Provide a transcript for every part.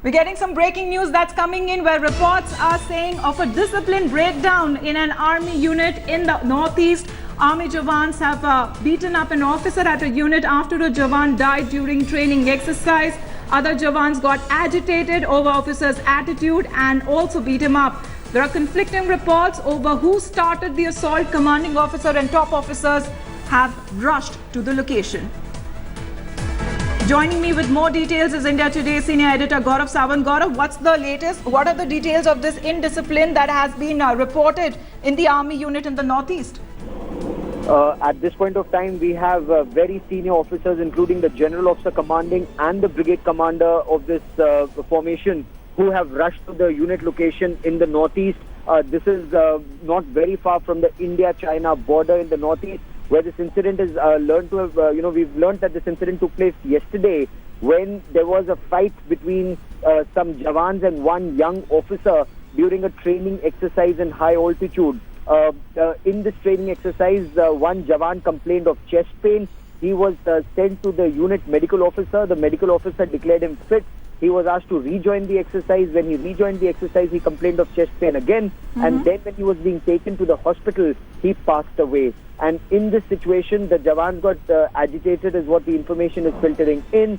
We're getting some breaking news that's coming in where reports are saying of a discipline breakdown in an army unit in the northeast. Army Jawans have beaten up an officer at a unit after a Jawan died during training exercise. Other Jawans got agitated over officer's attitude and also beat him up. There are conflicting reports over who started the assault. Commanding officer and top officers have rushed to the location. Joining me with more details is India Today senior editor Gaurav Sawant. Gaurav, what's the latest? What are the details of this indiscipline that has been reported in the army unit in the northeast? At this point of time, we have very senior officers, including the general officer commanding and the brigade commander of this formation, who have rushed to the unit location in the northeast. This is not very far from the India-China border in the northeast, where this incident is learned to have, we've learned that this incident took place yesterday when there was a fight between some Jawans and one young officer during a training exercise in high altitude. In this training exercise, one Jawan complained of chest pain. He was sent to the unit medical officer. The medical officer declared him fit. He was asked to rejoin the exercise. When he rejoined the exercise, he complained of chest pain again. And then when he was being taken to the hospital, he passed away. And in this situation, the Jawans got agitated, is what the information is filtering in.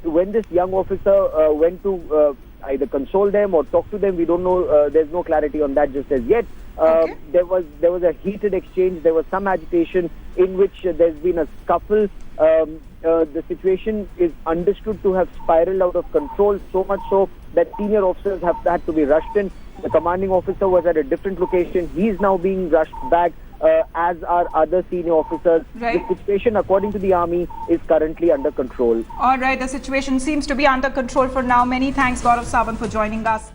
When this young officer went to either console them or talk to them, we don't know. There's no clarity on that just as yet. Okay. There was a heated exchange. There was some agitation in which there's been a scuffle. The situation is understood to have spiraled out of control, so much so that senior officers have had to be rushed in. The commanding officer was at a different location. He's now being rushed back, as are other senior officers. Right. The situation, according to the army, is currently under control. All right, the situation seems to be under control for now. Many thanks, Gaurav Sawant, for joining us.